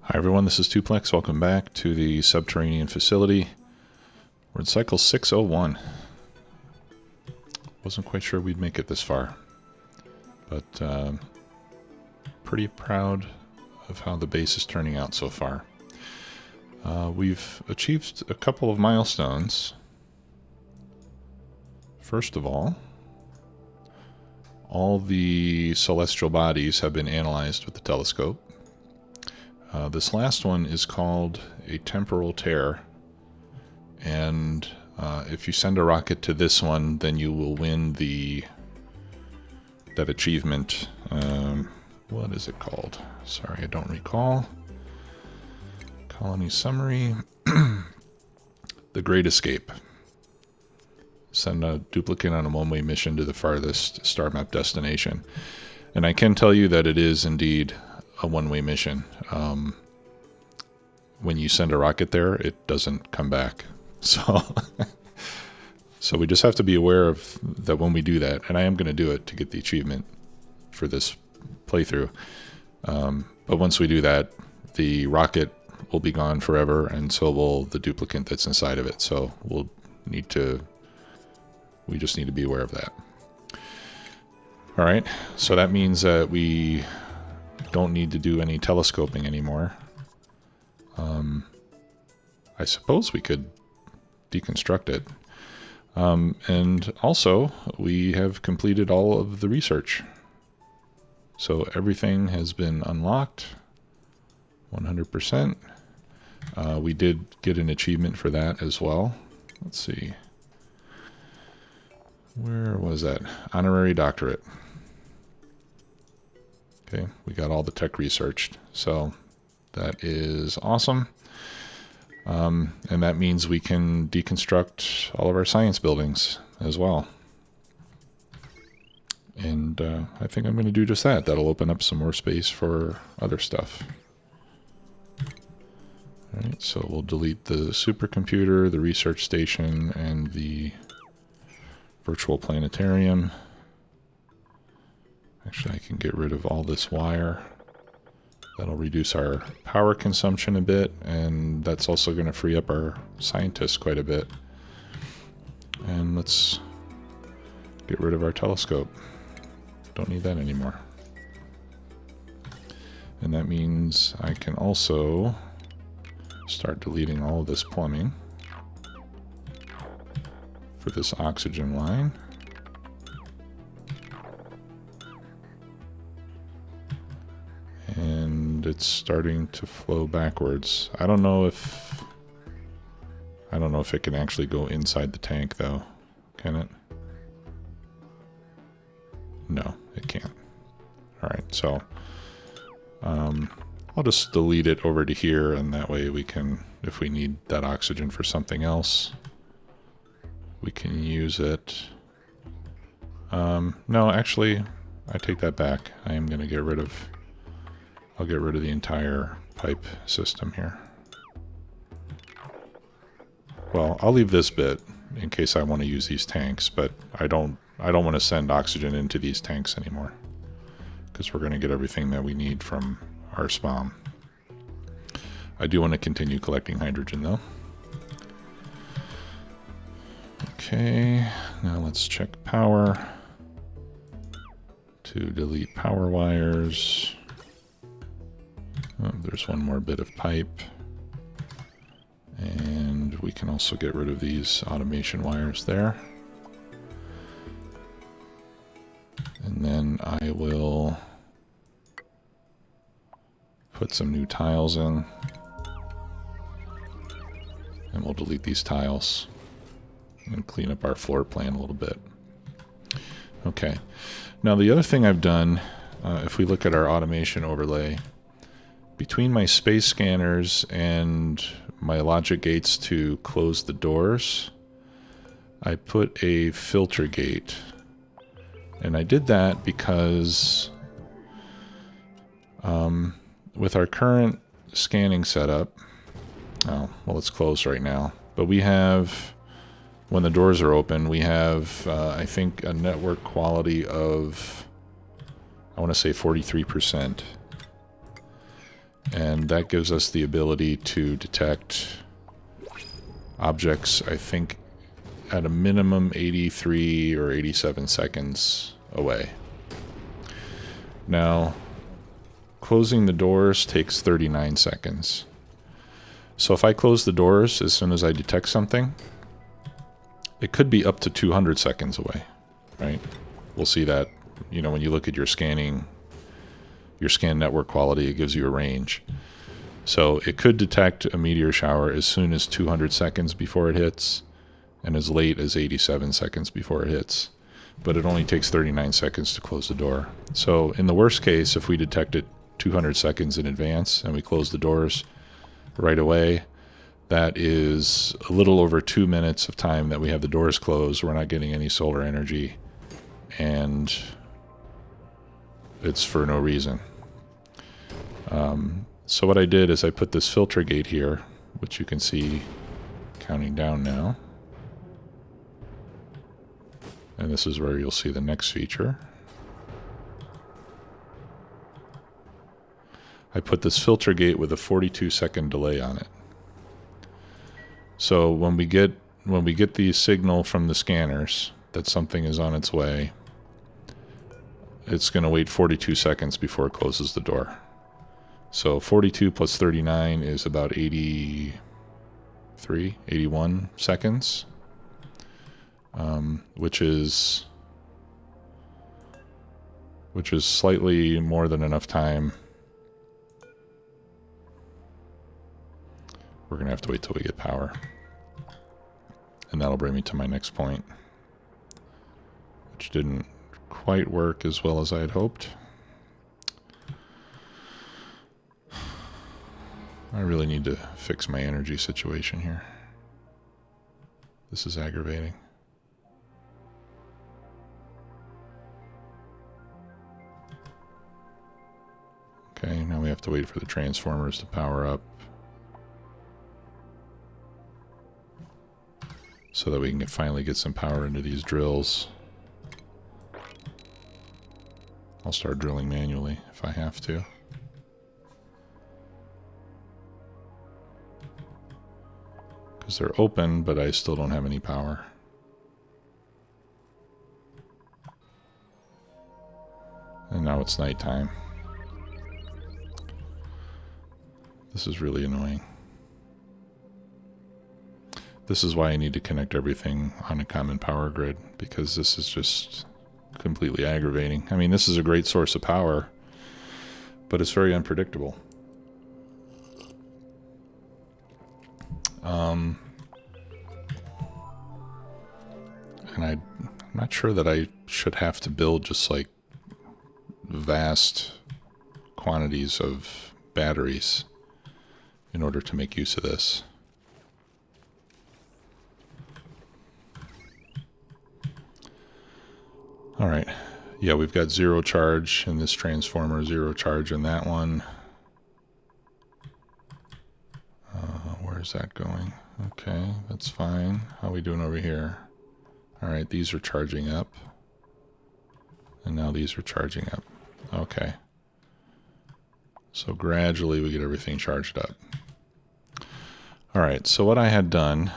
Hi everyone, this is Tuplex. Welcome back to the Subterranean facility. We're in cycle 601. Wasn't quite sure we'd make it this far, but pretty proud of how the base is turning out so far. We've achieved a couple of milestones. First of all the celestial bodies have been analyzed with the telescope. This last one is called a temporal tear, and if you send a rocket to this one, then you will win that achievement. What is it called? Sorry, I don't recall. Colony summary. The Great Escape. Send a duplicate on a one-way mission to the farthest star map destination. And I can tell you that it is indeed a one-way mission. When you send a rocket there, it doesn't come back. So we just have to be aware of that when we do that, and I am going to do it to get the achievement for this playthrough. But once we do that, the rocket will be gone forever, and so will the duplicate that's inside of it. So we just need to be aware of that. All right, so that means that we don't need to do any telescoping anymore. I suppose we could deconstruct it. And also, we have completed all of the research. So everything has been unlocked, 100%. We did get an achievement for that as well. Let's see. Where was that? Honorary doctorate. Okay, we got all the tech researched. So that is awesome. And that means we can deconstruct all of our science buildings as well. And I think I'm going to do just that. That'll open up some more space for other stuff. All right, so we'll delete the supercomputer, the research station, and the virtual planetarium. Actually, I can get rid of all this wire. That'll reduce our power consumption a bit, and that's also going to free up our scientists quite a bit. And let's get rid of our telescope. Don't need that anymore. And that means I can also start deleting all of this plumbing for this oxygen line. And it's starting to flow backwards. I don't know if it can actually go inside the tank though. Can it? No, it can't. All right, so I'll just delete it over to here, and that way we can, if we need that oxygen for something else, we can use it. No, actually, I take that back. I am going to get rid of, I'll get rid of the entire pipe system here. Well, I'll leave this bit in case I want to use these tanks, but I don't want to send oxygen into these tanks anymore, because we're going to get everything that we need from our spawn. I do want to continue collecting hydrogen though. Okay, now let's check power. To delete power wires. Oh, there's one more bit of pipe. And we can also get rid of these automation wires there. And then I will put some new tiles in. And we'll delete these tiles and clean up our floor plan a little bit. Okay. Now the other thing I've done, if we look at our automation overlay, between my space scanners and my logic gates to close the doors, I put a filter gate. And I did that because with our current scanning setup, oh, well, it's closed right now, but we have, when the doors are open, we have, I think, a network quality of, I want to say 43%. And that gives us the ability to detect objects, I think, at a minimum 83 or 87 seconds away. Now, closing the doors takes 39 seconds. So if I close the doors as soon as I detect something, it could be up to 200 seconds away, right? We'll see that, you know, when you look at your scan network quality, it gives you a range. So it could detect a meteor shower as soon as 200 seconds before it hits, and as late as 87 seconds before it hits. But it only takes 39 seconds to close the door. So in the worst case, if we detect it 200 seconds in advance and we close the doors right away, that is a little over 2 minutes of time that we have the doors closed. We're not getting any solar energy, and it's for no reason. So what I did is I put this filter gate here, which you can see counting down now. And this is where you'll see the next feature. I put this filter gate with a 42-second delay on it. So when we get the signal from the scanners that something is on its way, it's going to wait 42 seconds before it closes the door. So 42 plus 39 is about 83, 81 seconds, which is slightly more than enough time. We're going to have to wait till we get power. And that'll bring me to my next point, which didn't quite work as well as I had hoped. I really need to fix my energy situation here. This is aggravating. Okay, now we have to wait for the transformers to power up so that we can finally get some power into these drills. I'll start drilling manually if I have to. Because they're open, but I still don't have any power. And now it's nighttime. This is really annoying. This is why I need to connect everything on a common power grid, because this is just completely aggravating. I mean, this is a great source of power, but it's very unpredictable. And I'm not sure that I should have to build just like vast quantities of batteries in order to make use of this. All right. Yeah, we've got 0 charge in this transformer, 0 charge in that one. Where's that going? Okay, that's fine. How are we doing over here? All right, these are charging up. And now these are charging up. Okay. So gradually we get everything charged up. All right, so what I had done,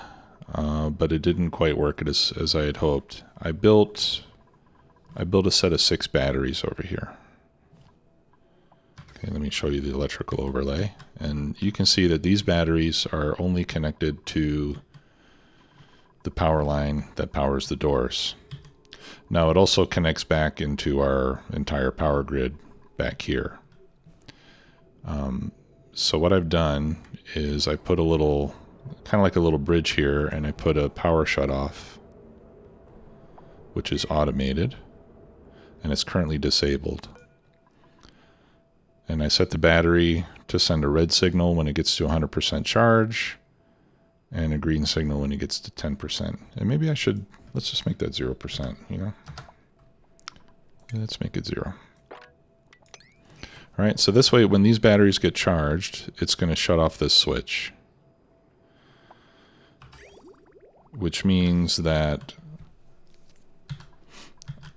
but it didn't quite work as I had hoped, I built a set of 6 batteries over here. Okay, let me show you the electrical overlay. And you can see that these batteries are only connected to the power line that powers the doors. Now it also connects back into our entire power grid back here. So what I've done is I put a little, kind of like a little bridge here, and I put a power shutoff, which is automated, and it's currently disabled. And I set the battery to send a red signal when it gets to 100% charge, and a green signal when it gets to 10%. And maybe let's just make that 0%, you know? Let's make it 0. All right, so this way, when these batteries get charged, it's going to shut off this switch, which means that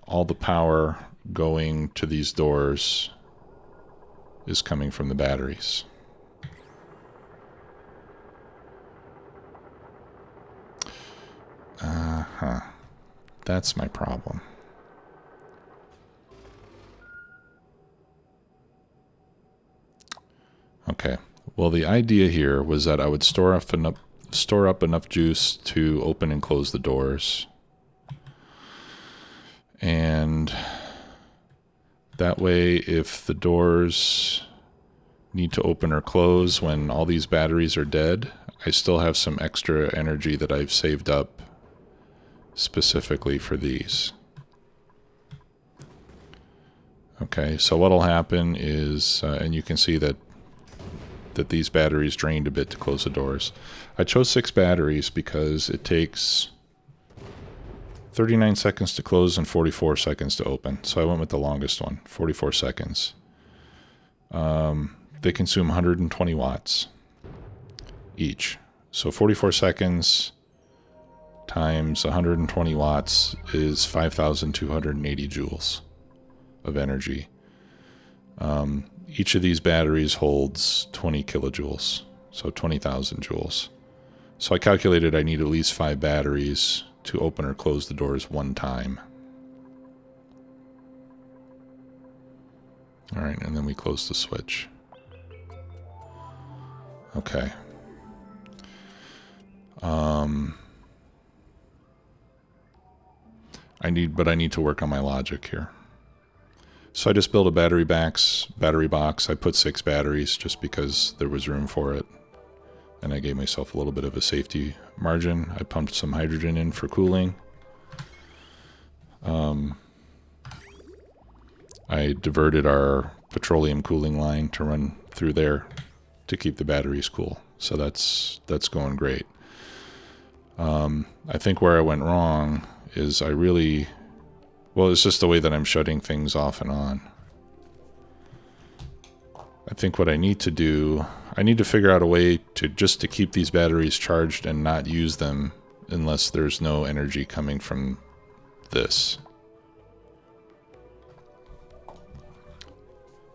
all the power going to these doors is coming from the batteries. Uh-huh. That's my problem. Okay. Well, the idea here was that I would store up enough juice to open and close the doors. And that way, if the doors need to open or close when all these batteries are dead, I still have some extra energy that I've saved up specifically for these. Okay, so what'll happen is, and you can see that these batteries drained a bit to close the doors. I chose 6 batteries because it takes 39 seconds to close and 44 seconds to open. So I went with the longest one, 44 seconds. They consume 120 watts each. So 44 seconds times 120 watts is 5,280 joules of energy. Each of these batteries holds 20 kilojoules, so 20,000 joules. So I calculated I need at least 5 batteries to open or close the doors one time. All right, and then we close the switch. Okay. I need to work on my logic here. So I just built a battery box. I put 6 batteries just because there was room for it. And I gave myself a little bit of a safety margin. I pumped some hydrogen in for cooling. I diverted our petroleum cooling line to run through there to keep the batteries cool. So that's going great. I think where I went wrong is it's just the way that I'm shutting things off and on. I think what I need to do, I need to figure out a way to keep these batteries charged and not use them unless there's no energy coming from this.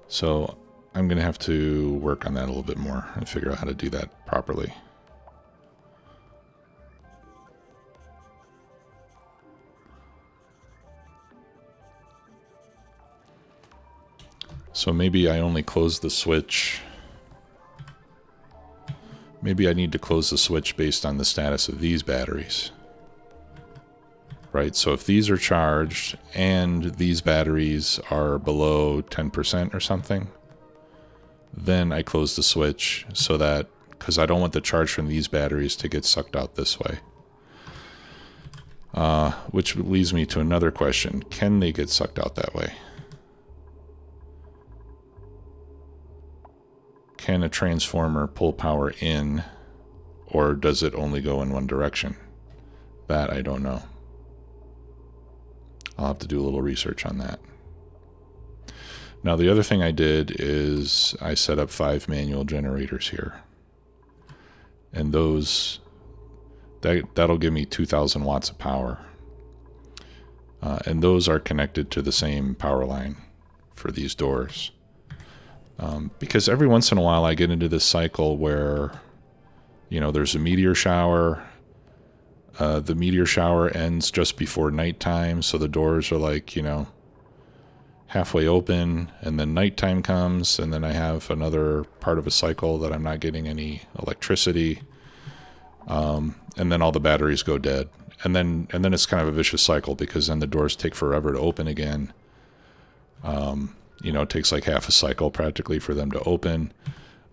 So I'm going to have to work on that a little bit more and figure out how to do that properly. So maybe I only close the switch. Maybe I need to close the switch based on the status of these batteries. Right, so if these are charged and these batteries are below 10% or something, then I close the switch so that, because I don't want the charge from these batteries to get sucked out this way. Which leads me to another question. Can they get sucked out that way? Can a transformer pull power in, or does it only go in one direction? That I don't know. I'll have to do a little research on that. Now the other thing I did is I set up 5 manual generators here. And that'll give me 2,000 watts of power. And those are connected to the same power line for these doors. Because every once in a while I get into this cycle where, there's a meteor shower. The meteor shower ends just before nighttime, so the doors are halfway open, and then nighttime comes, and then I have another part of a cycle that I'm not getting any electricity, and then all the batteries go dead. And then it's kind of a vicious cycle, because then the doors take forever to open again. It takes like half a cycle practically for them to open.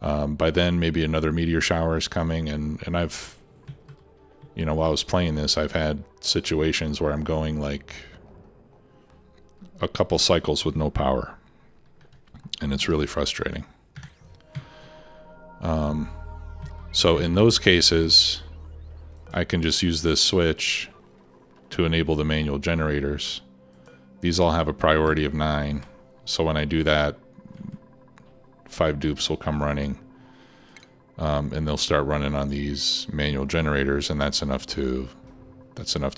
By then, maybe another meteor shower is coming, and I've, while I was playing this, I've had situations where I'm going like a couple cycles with no power, and it's really frustrating. So in those cases, I can just use this switch to enable the manual generators. These all have a priority of 9. So when I do that, 5 dupes will come running, and they'll start running on these manual generators, and that's enough to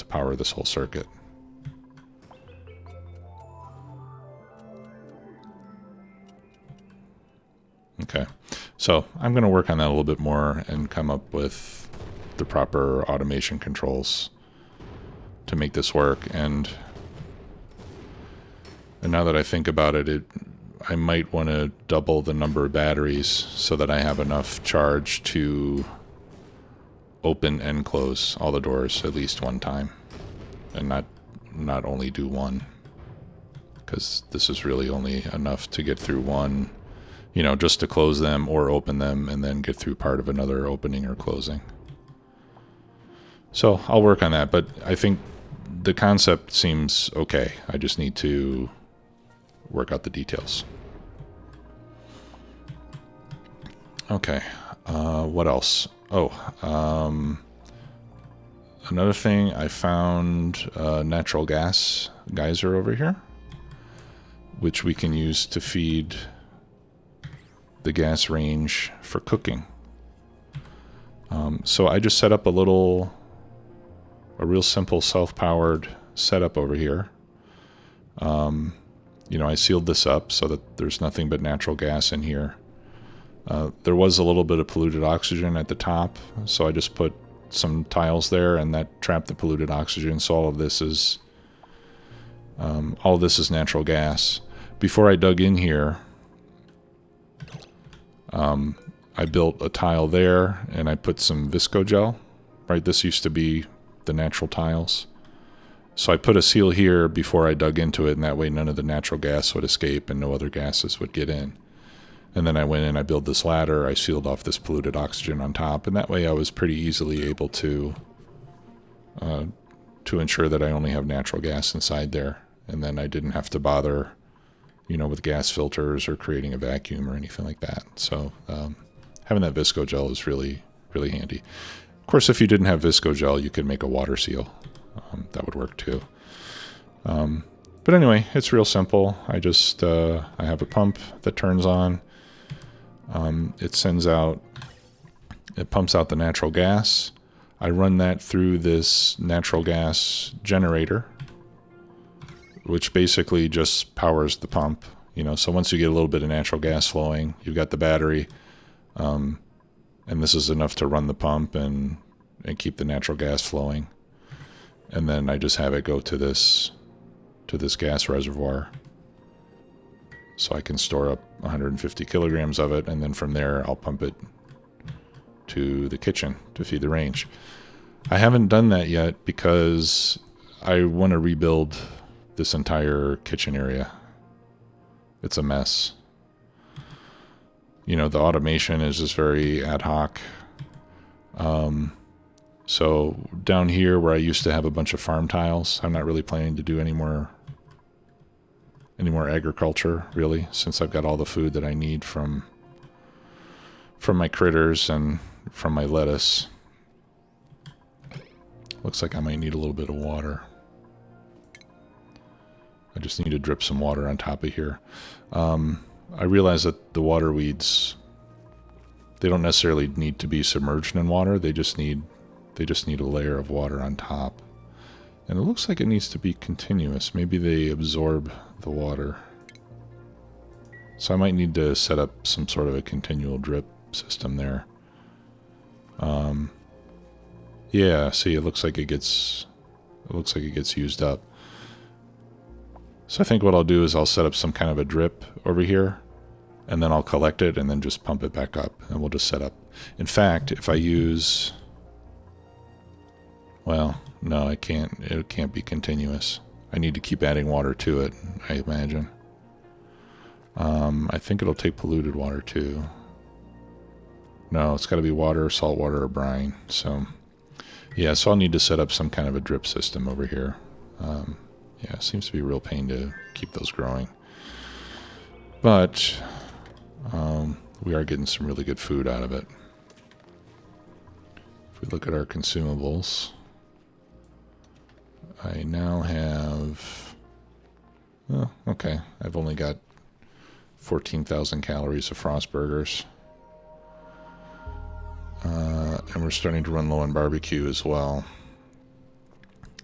power this whole circuit. Okay, so I'm going to work on that a little bit more and come up with the proper automation controls to make this work. And now that I think about it, I might want to double the number of batteries so that I have enough charge to open and close all the doors at least one time, and not only do one, because this is really only enough to get through one, you know, just to close them or open them and then get through part of another opening or closing. So I'll work on that, but I think the concept seems okay. I just need to work out the details. Okay, what else? Oh, another thing, I found a natural gas geyser over here, which we can use to feed the gas range for cooking. So I just set up a real simple self-powered setup over here. You know, I sealed this up so that there's nothing but natural gas in here. There was a little bit of polluted oxygen at the top, so I just put some tiles there, and that trapped the polluted oxygen. So all of this is natural gas. Before I dug in here, I built a tile there, and I put some visco gel. Right, this used to be the natural tiles. So I put a seal here before I dug into it, and that way none of the natural gas would escape and no other gases would get in. And then I went in, I built this ladder, I sealed off this polluted oxygen on top, and that way I was pretty easily able to ensure that I only have natural gas inside there. And then I didn't have to bother, you know, with gas filters or creating a vacuum or anything like that. So having that visco gel is really, really handy. Of course, if you didn't have visco gel, you could make a water seal. That would work too. But anyway, it's real simple. I just, I have a pump that turns on. It pumps out the natural gas. I run that through this natural gas generator, which basically just powers the pump. You know, so once you get a little bit of natural gas flowing, you've got the battery, and this is enough to run the pump and keep the natural gas flowing. And then I just have it go to this gas reservoir, so I can store up 150 kilograms of it, and then from there I'll pump it to the kitchen to feed the range. I haven't done that yet because I want to rebuild this entire kitchen area. It's a mess. You know, the automation is just very ad hoc. So down here where I used to have a bunch of farm tiles, I'm not really planning to do any more agriculture, really, since I've got all the food that I need from my critters and from my lettuce. Looks like I might need a little bit of water. I just need to drip some water on top of here. I realize that the water weeds, they don't necessarily need to be submerged in water. They just need a layer of water on top. And it looks like it needs to be continuous. Maybe they absorb the water. So I might need to set up some sort of a continual drip system there. Yeah, see, it looks like it gets used up. So I think what I'll do is I'll set up some kind of a drip over here, and then I'll collect it and then just pump it back up, and we'll just set up. In fact, if I use, well, no, I can't. It can't be continuous. I need to keep adding water to it, I imagine. I think it'll take polluted water too. No, it's got to be water, salt water, or brine. So, yeah, so I'll need to set up some kind of a drip system over here. Yeah, it seems to be a real pain to keep those growing. But we are getting some really good food out of it. If we look at our consumables, I now have, oh, okay, I've only got 14,000 calories of frost burgers. And we're starting to run low on barbecue as well.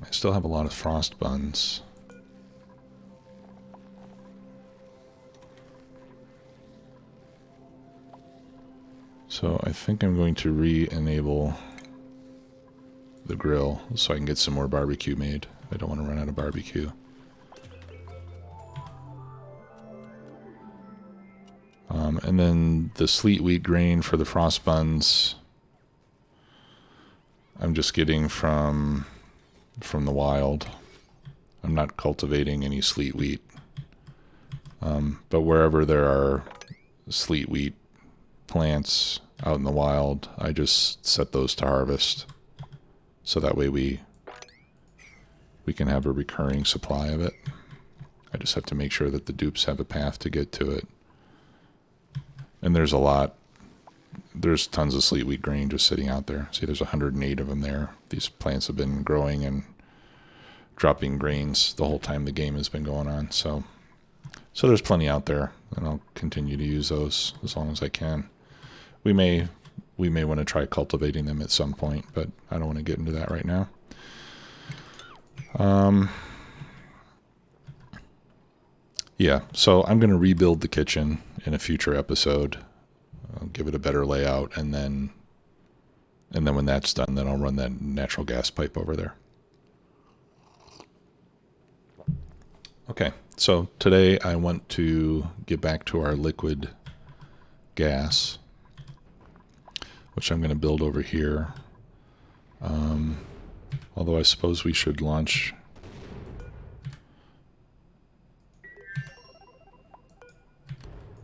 I still have a lot of frost buns. So I think I'm going to re-enable the grill so I can get some more barbecue made. I don't want to run out of barbecue. And then the sleet wheat grain for the frost buns, I'm just getting from the wild. I'm not cultivating any sleet wheat. But wherever there are sleet wheat plants out in the wild, I just set those to harvest. So that way we can have a recurring supply of it. I just have to make sure that the dupes have a path to get to it. And there's a lot. There's tons of sleet wheat grain just sitting out there. See, there's 108 of them there. These plants have been growing and dropping grains the whole time the game has been going on. So there's plenty out there, and I'll continue to use those as long as I can. We may want to try cultivating them at some point, but I don't want to get into that right now. Yeah, so I'm going to rebuild the kitchen in a future episode. I'll give it a better layout, and then when that's done, then I'll run that natural gas pipe over there. Okay, so today I want to get back to our liquid gas, which I'm going to build over here. Although I suppose we should launch...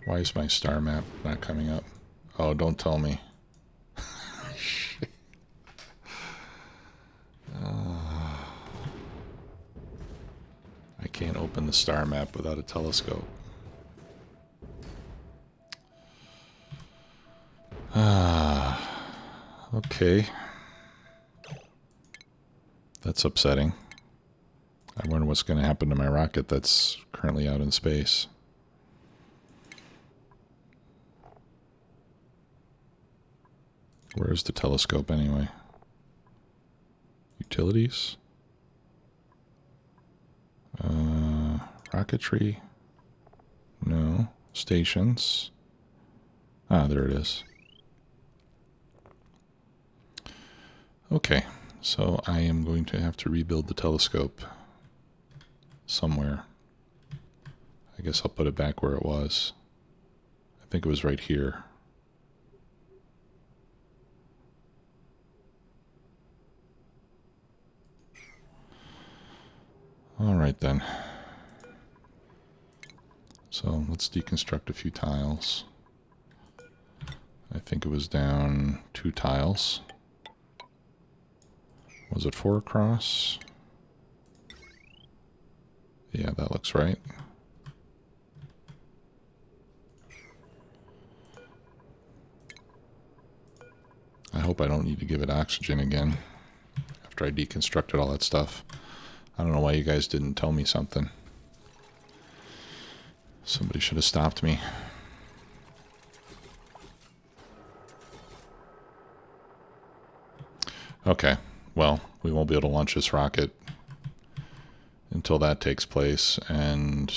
Why is my star map not coming up? Oh, don't tell me. I can't open the star map without a telescope. Okay. That's upsetting. I wonder what's going to happen to my rocket that's currently out in space. Where's the telescope anyway? Utilities? Rocketry? No. Stations? Ah, there it is. Okay, so I am going to have to rebuild the telescope somewhere. I guess I'll put it back where it was. I think it was right here. All right then. So let's deconstruct a few tiles. I think it was down 2 tiles. Was it 4 across? Yeah, that looks right. I hope I don't need to give it oxygen again after I deconstructed all that stuff. I don't know why you guys didn't tell me something. Somebody should have stopped me. Okay, well, we won't be able to launch this rocket until that takes place, and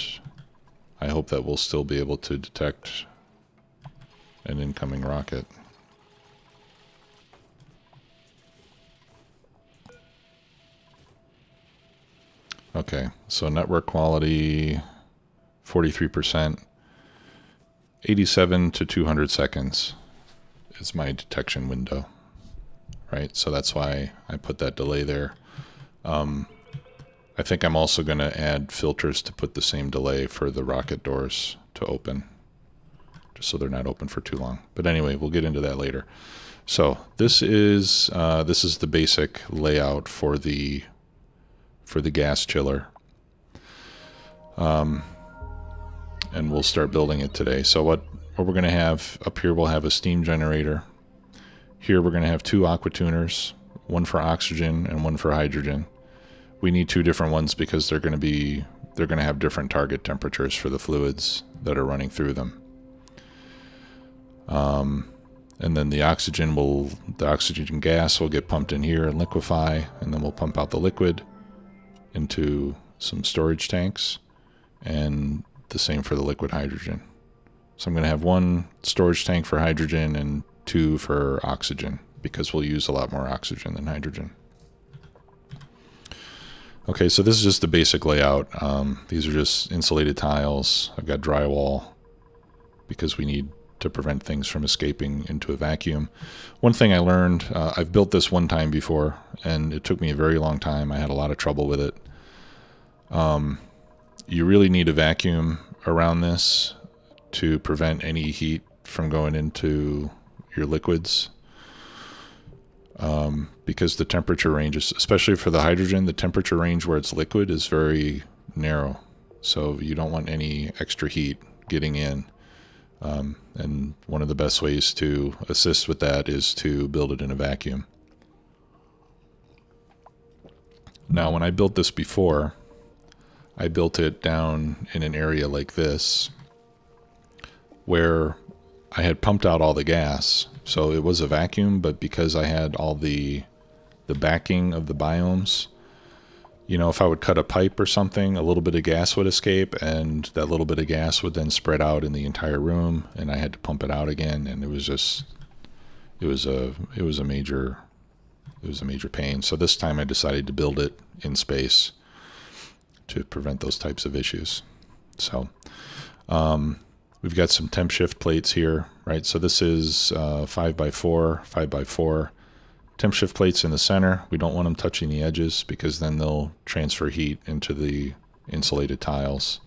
I hope that we'll still be able to detect an incoming rocket. Okay, so network quality, 43%, 87 to 200 seconds is my detection window, right? So that's why I put that delay there. I think I'm also going to add filters to put the same delay for the rocket doors to open, just so they're not open for too long. But anyway, we'll get into that later. So this is the basic layout for the gas chiller. And we'll start building it today. So what we're going to have up here, we'll have a steam generator. Here we're going to have 2 aquatuners, one for oxygen and one for hydrogen. We need 2 different ones because they're going to have different target temperatures for the fluids that are running through them. And then the oxygen gas will get pumped in here and liquefy, and then we'll pump out the liquid into some storage tanks, and the same for the liquid hydrogen. So I'm going to have 1 storage tank for hydrogen and 2 for oxygen, because we'll use a lot more oxygen than hydrogen. Okay, so this is just the basic layout. These are just insulated tiles. I've got drywall because we need to prevent things from escaping into a vacuum. One thing I learned, I've built this one time before, and it took me a very long time. I had a lot of trouble with it. You really need a vacuum around this to prevent any heat from going into your liquids. Because the temperature range is, especially for the hydrogen, the temperature range where it's liquid is very narrow. So you don't want any extra heat getting in. And one of the best ways to assist with that is to build it in a vacuum. Now, when I built this before, I built it down in an area like this where I had pumped out all the gas. So it was a vacuum, but because I had all the backing of the biomes, you know, if I would cut a pipe or something, a little bit of gas would escape, and that little bit of gas would then spread out in the entire room, and I had to pump it out again, and it was a major pain. So this time I decided to build it in space to prevent those types of issues. So we've got some temp shift plates here, right? So this is 5x4, 5x4. Temp shift plates in the center. We don't want them touching the edges because then they'll transfer heat into the insulated tiles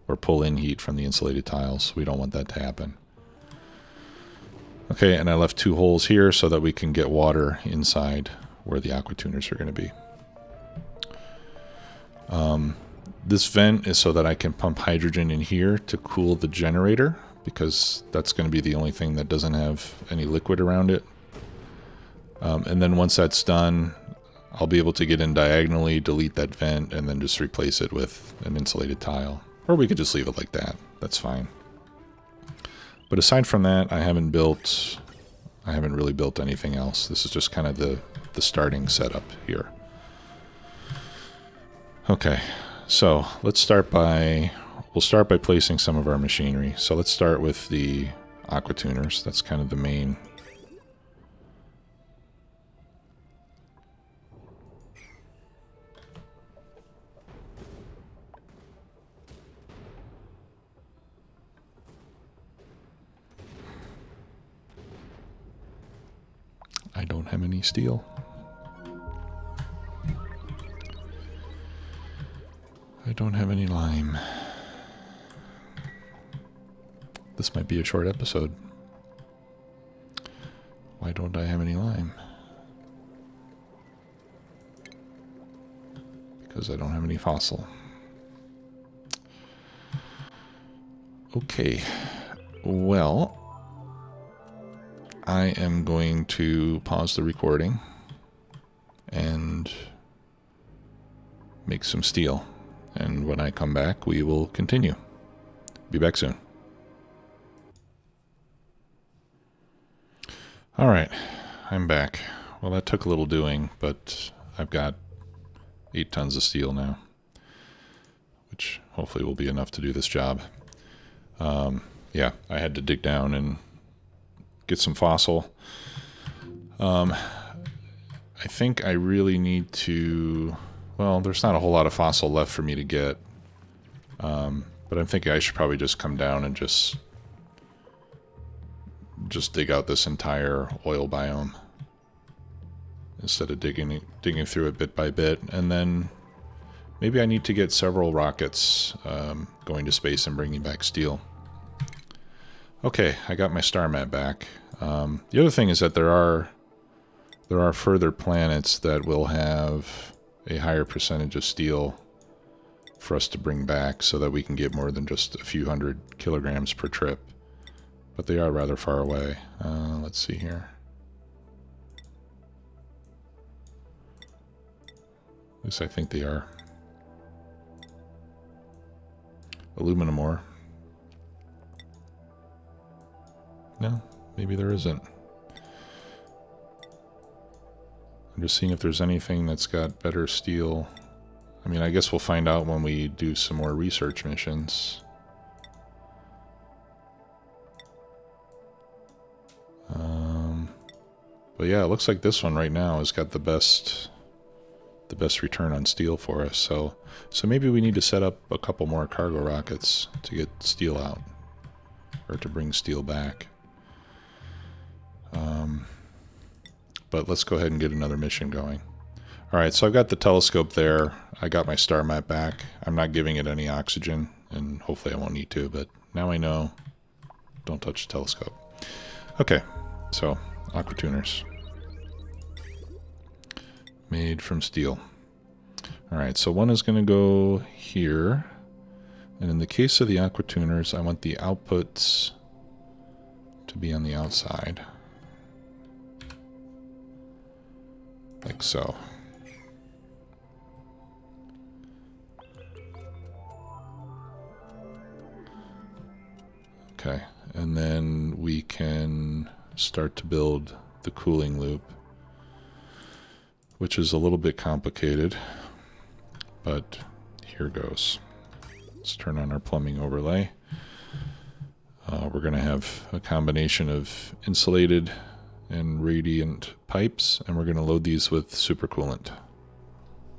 or pull in heat from the insulated tiles. We don't want that to happen. Okay, and I left 2 holes here so that we can get water inside where the aquatuners are going to be. This vent is so that I can pump hydrogen in here to cool the generator, because that's going to be the only thing that doesn't have any liquid around it. And then once that's done, I'll be able to get in diagonally, delete that vent, and then just replace it with an insulated tile. Or we could just leave it like that. That's fine. But aside from that, I haven't really built anything else. This is just kind of the starting setup here. Okay, so we'll start by placing some of our machinery. So let's start with the aquatuners. That's kind of the main. I don't have any steel. I don't have any lime. This might be a short episode. Why don't I have any lime? Because I don't have any fossil. Okay. Well, I am going to pause the recording and make some steel. And when I come back, we will continue. Be back soon. All right, I'm back. Well, that took a little doing, but I've got 8 tons of steel now, which hopefully will be enough to do this job. Yeah, I had to dig down and get some fossil. I think I really need to... Well, there's not a whole lot of fossil left for me to get. But I'm thinking I should probably just come down and just dig out this entire oil biome instead of digging through it bit by bit. And then maybe I need to get several rockets going to space and bringing back steel. Okay, I got my star map back. The other thing is that there are further planets that will have a higher percentage of steel for us to bring back so that we can get more than just a few hundred kilograms per trip. But they are rather far away. Let's see here. At least I think they are. Aluminum ore. No, maybe there isn't. I'm just seeing if there's anything that's got better steel. I mean, I guess we'll find out when we do some more research missions. But yeah, it looks like this one right now has got the best the best return on steel for us. So maybe we need to set up a couple more cargo rockets to get steel out, or to bring steel back. But let's go ahead and get another mission going. Alright, so I've got the telescope there. I got my star map back. I'm not giving it any oxygen, and hopefully I won't need to, but now I know. Don't touch the telescope. Okay, so aquatuners. Made from steel. Alright, so one is going to go here. And in the case of the aquatuners, I want the outputs to be on the outside. Like so. Okay, and then we can start to build the cooling loop, which is a little bit complicated, but here goes. Let's turn on our plumbing overlay. We're going to have a combination of insulated and radiant pipes, and we're going to load these with supercoolant.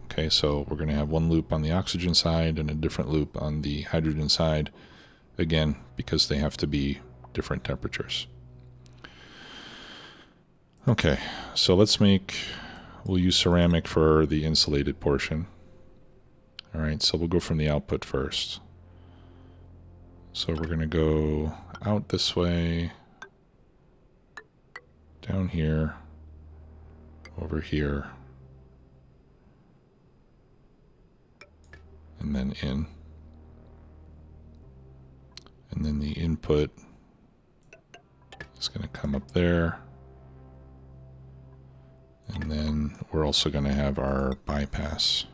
Okay, so we're going to have one loop on the oxygen side and a different loop on the hydrogen side, again, because they have to be different temperatures. Okay, so we'll use ceramic for the insulated portion. Alright, so we'll go from the output first. So we're going to go out this way, down here, over here, and then in. And then the input is going to come up there. And then we're also going to have our bypass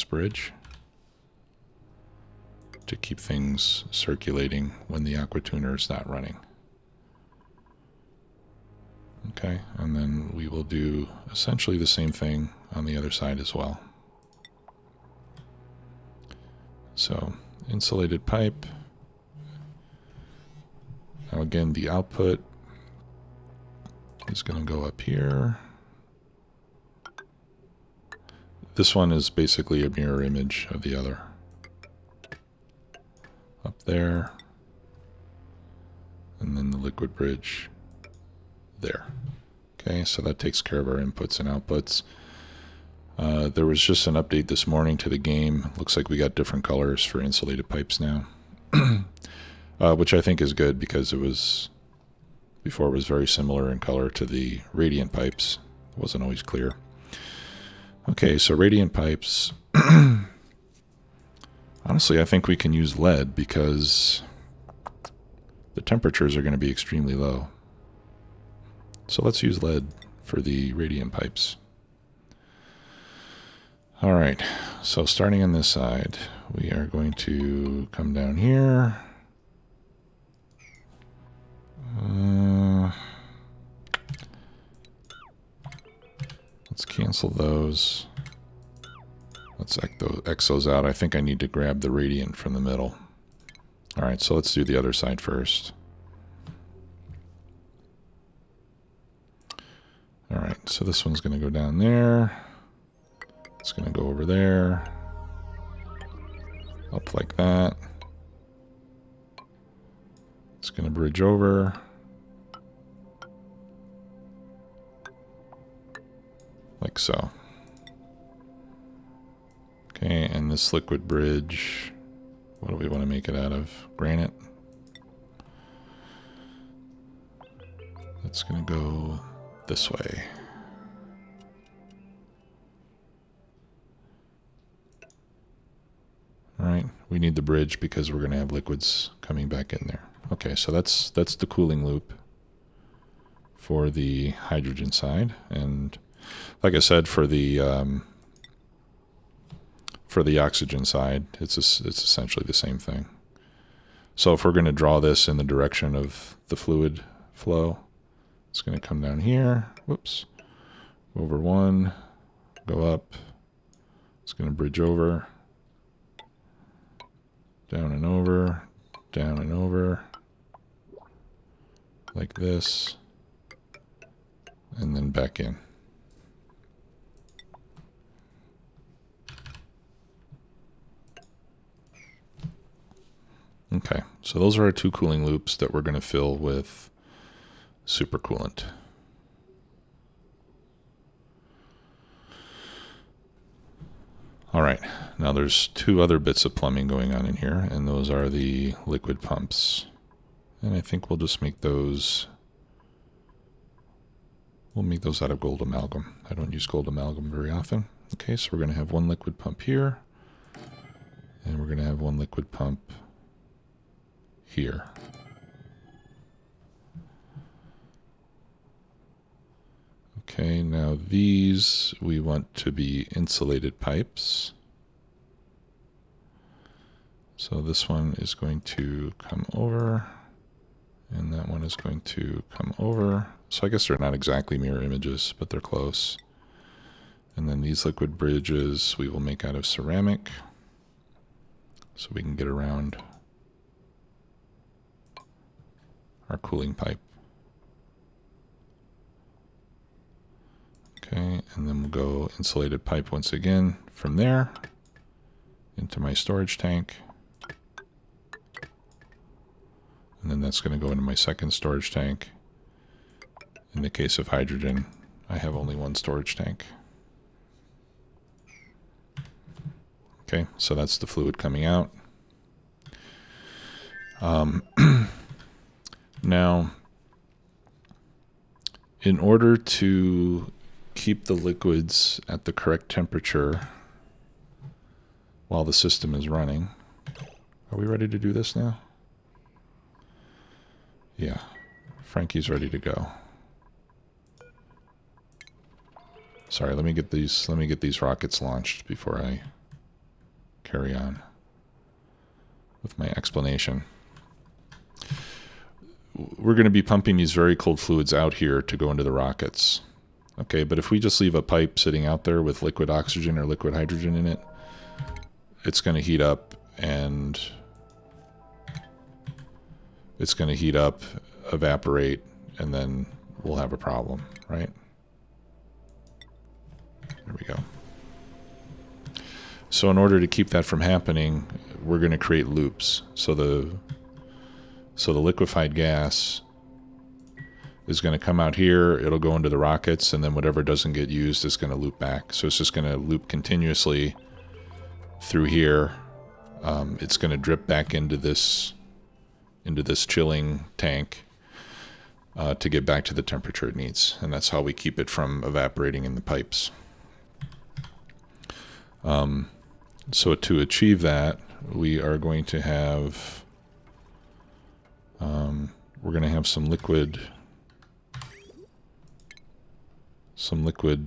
bridge to keep things circulating when the aquatuner is not running. Okay, and then we will do essentially the same thing on the other side as well. So, insulated pipe. Now again, the output is going to go up here. This one is basically a mirror image of the other. Up there. And then the liquid bridge there. Okay, so that takes care of our inputs and outputs. There was just an update this morning to the game. Looks like we got different colors for insulated pipes now. Which I think is good, because before it was very similar in color to the radiant pipes. It wasn't always clear. Okay, so radiant pipes. Honestly, I think we can use lead because the temperatures are going to be extremely low. So let's use lead for the radiant pipes. Alright, so starting on this side, we are going to come down here. Let's cancel those. Let's X those out. I think I need to grab the radiant from the middle. Alright, so let's do the other side first. Alright, so this one's going to go down there. It's going to go over there. Up like that. It's going to bridge over. Like so. Okay, and this liquid bridge, what do we want to make it out of? Granite? That's going to go this way. Alright, we need the bridge because we're going to have liquids coming back in there. Okay, so that's the cooling loop for the hydrogen side. And like I said, for the oxygen side, it's essentially the same thing. So if we're going to draw this in the direction of the fluid flow, it's going to come down here. Whoops. Over one, go up. It's going to bridge over. Down and over. Down and over. Like this. and then back in. Okay, so those are our 2 cooling loops that we're going to fill with supercoolant. All right, now there's 2 other bits of plumbing going on in here, and those are the liquid pumps. And I think we'll just make those, we'll make those out of gold amalgam. I don't use gold amalgam very often. Okay, so we're going to have 1 liquid pump here, and we're going to have 1 liquid pump here. Okay, now these we want to be insulated pipes. So this one is going to come over, and that one is going to come over. So I guess they're not exactly mirror images, but they're close. And then these liquid bridges we will make out of ceramic, so we can get around our cooling pipe. Okay, and then we'll go insulated pipe once again from there into my storage tank. And then that's going to go into my second storage tank. In the case of hydrogen, I have only 1 storage tank. Okay, so that's the fluid coming out. Now, in order to keep the liquids at the correct temperature while the system is running, are we ready to do this now? Yeah, Frankie's ready to go. Sorry, let me get these rockets launched before I carry on with my explanation. We're going to be pumping these very cold fluids out here to go into the rockets. Okay, but if we just leave a pipe sitting out there with liquid oxygen or liquid hydrogen in it, it's going to heat up, and it's going to heat up, evaporate, and then we'll have a problem, right? There we go. So in order to keep that from happening, we're going to create loops. So the liquefied gas is going to come out here, it'll go into the rockets, and then whatever doesn't get used is going to loop back. So it's just going to loop continuously through here. It's going to drip back into this chilling tank to get back to the temperature it needs. And that's how we keep it from evaporating in the pipes. So to achieve that, we are going to have we're going to have some liquid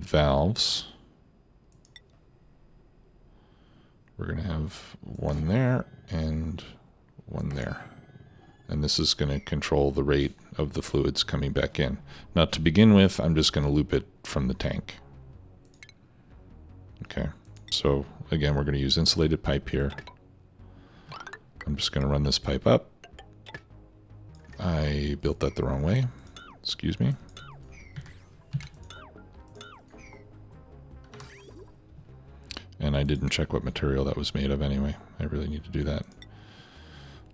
valves. We're going to have 1 there and 1 there. And this is going to control the rate of the fluids coming back in. Now to begin with, I'm just going to loop it from the tank. Okay, so again, we're going to use insulated pipe here. I'm just going to run this pipe up. I built that the wrong way. Excuse me. And I didn't check what material that was made of anyway. I really need to do that.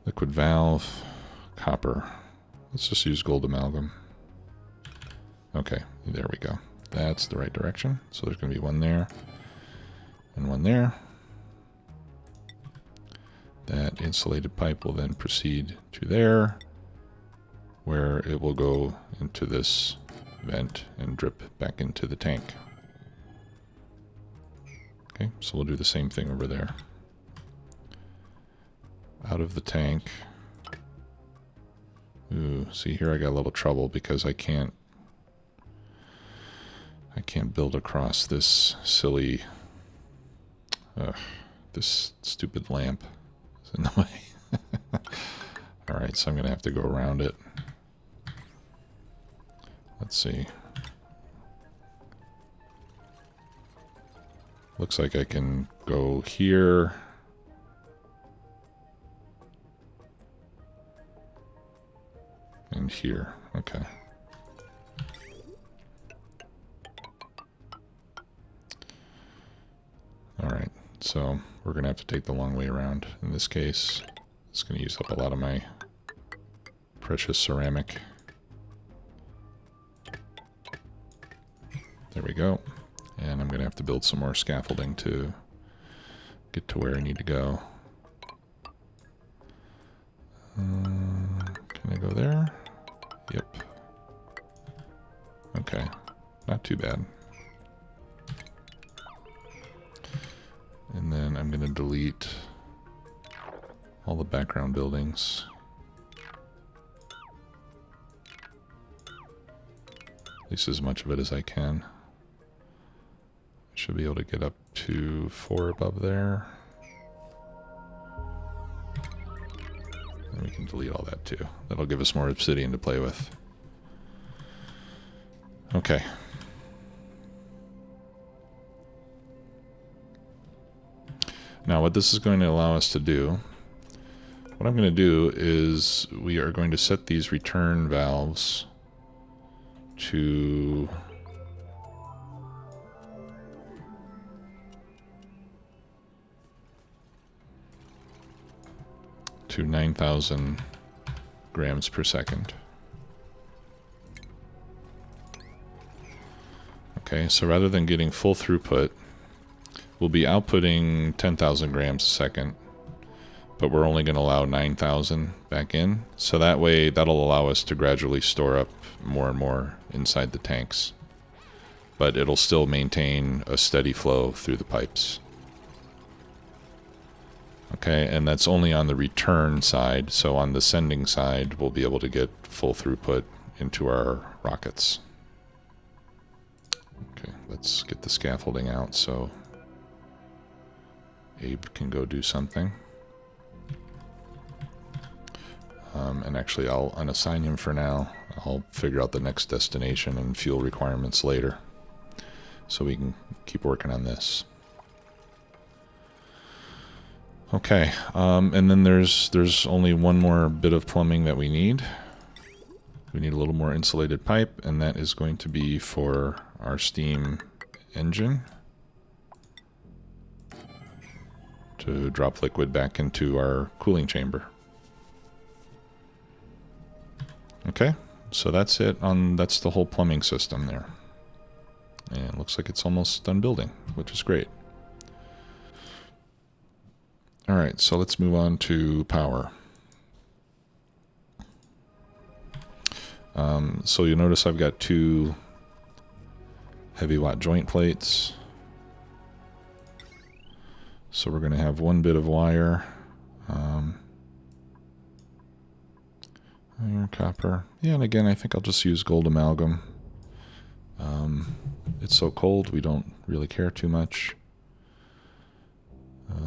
Liquid valve, copper. Let's just use gold amalgam. Okay, there we go. That's the right direction. So there's going to be 1 there and 1 there. That insulated pipe will then proceed to there, where it will go into this vent and drip back into the tank. Okay, so we'll do the same thing over there. Out of the tank. Ooh, see here I got a little trouble because I can't build across this silly, this stupid lamp is in the way. Alright, so I'm going to have to go around it. Let's see. Looks like I can go here. And here. Okay. So we're going to have to take the long way around. In this case, it's going to use up a lot of my precious ceramic. There we go. And I'm going to have to build some more scaffolding to get to where I need to go. Can I go there? Yep. Okay. Not too bad. And then I'm going to delete all the background buildings. At least as much of it as I can. I should be able to get up to 4 above there. And we can delete all that too. That'll give us more obsidian to play with. Okay. Now what this is going to allow us to do, what I'm going to do is we are going to set these return valves to to 9,000 grams per second. Okay, so rather than getting full throughput, we'll be outputting 10,000 grams a second, but we're only going to allow 9,000 back in. So that way, that'll allow us to gradually store up more and more inside the tanks. But it'll still maintain a steady flow through the pipes. Okay, and that's only on the return side. So on the sending side, we'll be able to get full throughput into our rockets. Okay, let's get the scaffolding out so Abe can go do something. And actually, I'll unassign him for now. I'll figure out the next destination and fuel requirements later, so we can keep working on this. Okay, and then there's only one more bit of plumbing that we need. We need a little more insulated pipe, and that is going to be for our steam engine to drop liquid back into our cooling chamber. Okay, so that's it. That's the whole plumbing system there. And it looks like it's almost done building, which is great. Alright, so let's move on to power. So you'll notice I've got 2 heavy watt joint plates. So we're going to have 1 bit of wire. Iron, copper. Yeah, and again, I think I'll just use gold amalgam. It's so cold, we don't really care too much.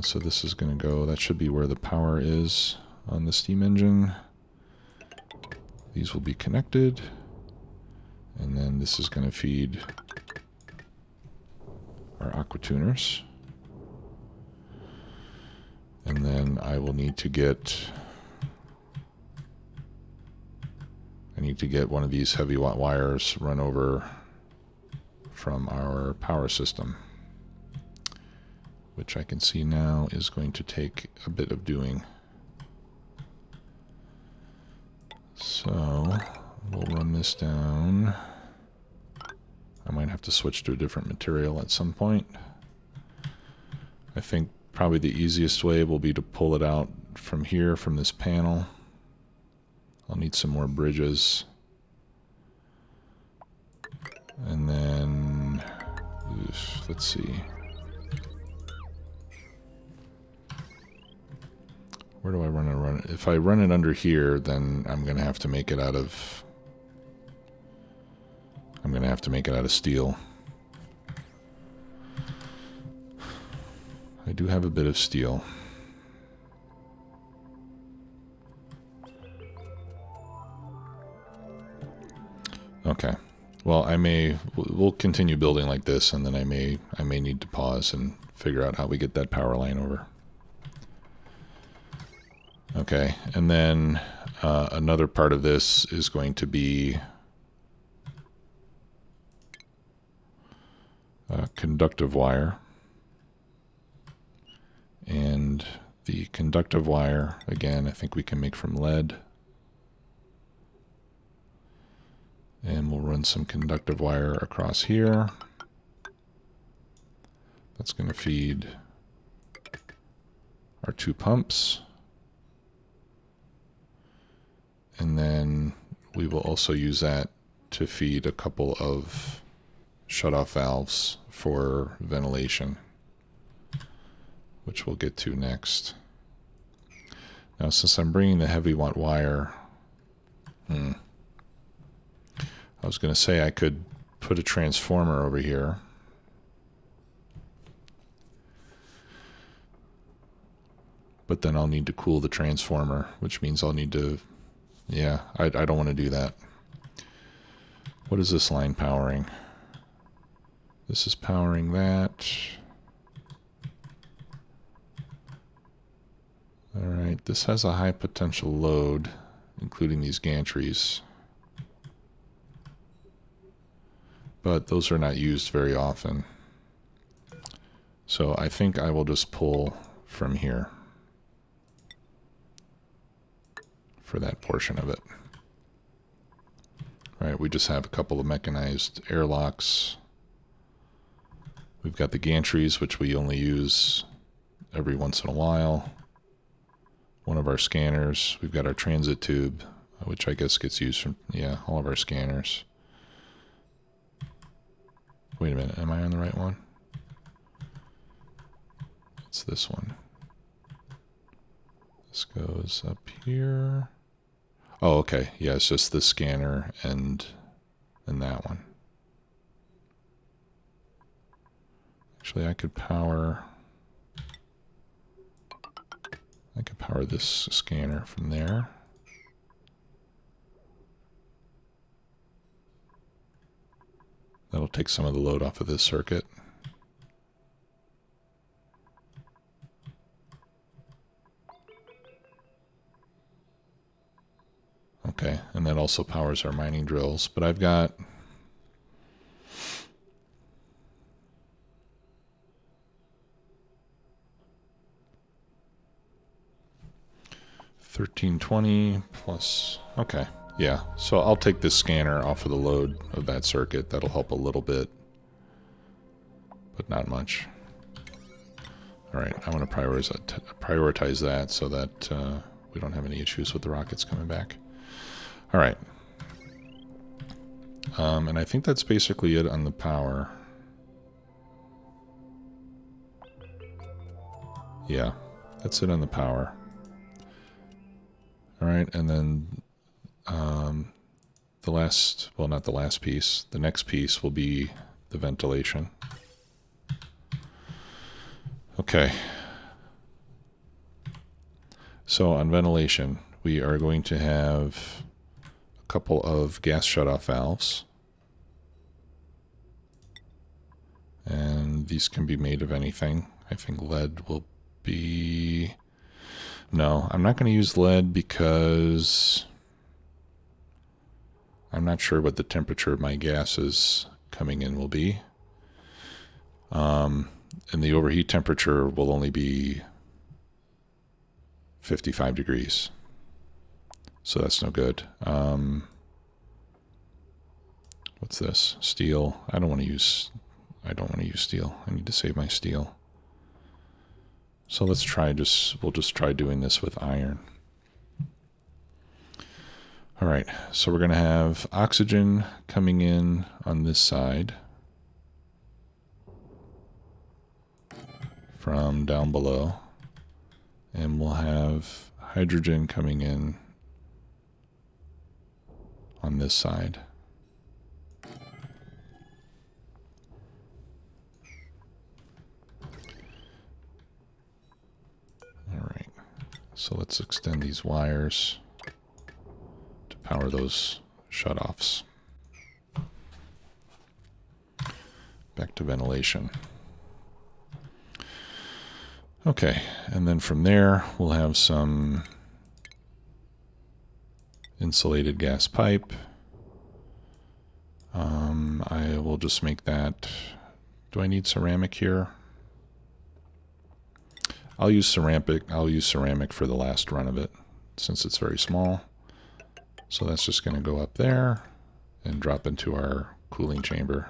So this is going to go, that should be where the power is on the steam engine. These will be connected. And then this is going to feed our aquatuners. And then I will need to get... I need to get one of these heavy watt wires run over from our power system, which I can see now is going to take a bit of doing. So we'll run this down. I might have to switch to a different material at some point. I think probably the easiest way will be to pull it out from here, from this panel. I'll need some more bridges. And then, let's see. Where do I run it? If I run it under here, then I'm going to have to make it out of... I'm going to have to make it out of steel. I do have a bit of steel. Okay. Well, we'll continue building like this, and then I may need to pause and figure out how we get that power line over. Okay, and then another part of this is going to be conductive wire. The conductive wire, again, I think we can make from lead. And we'll run some conductive wire across here. That's going to feed our 2 pumps. And then we will also use that to feed a couple of shutoff valves for ventilation, which we'll get to next. Now, since I'm bringing the heavy watt wire, I was going to say I could put a transformer over here. But then I'll need to cool the transformer, which means I'll need to, yeah, I don't want to do that. What is this line powering? This is powering that. All right, this has a high potential load, including these gantries. But those are not used very often. So I think I will just pull from here for that portion of it. All right, we just have a couple of mechanized airlocks. We've got the gantries, which we only use every once in a while. One of our scanners. We've got our transit tube, which I guess gets used from, yeah, all of our scanners. Wait a minute, am I on the right one? It's this one. This goes up here. Oh, okay. Yeah, it's just this scanner and that one. Actually, I could power this scanner from there. That'll take some of the load off of this circuit. Okay, and that also powers our mining drills, but I've got $1320 plus, okay, yeah, so I'll take this scanner off of the load of that circuit. That'll help a little bit, but not much. All right, I want to prioritize that so that we don't have any issues with the rockets coming back. All right. And I think that's basically it on the power. Yeah, that's it on the power. All right, and then the last, well, not the last piece, the next piece will be the ventilation. Okay. So on ventilation, we are going to have a couple of gas shutoff valves. And these can be made of anything. I think lead will be... No, I'm not going to use lead because I'm not sure what the temperature of my gases coming in will be. And the overheat temperature will only be 55 degrees. So that's no good. What's this? Steel. I don't want to use steel. I need to save my steel. So let's try we'll just try doing this with iron. All right, so we're going to have oxygen coming in on this side from down below, and we'll have hydrogen coming in on this side. All right, so let's extend these wires to power those shutoffs. Back to ventilation. Okay, and then from there we'll have some insulated gas pipe. I will just make that. Do I need ceramic here? I'll use ceramic for the last run of it since it's very small. So that's just going to go up there and drop into our cooling chamber.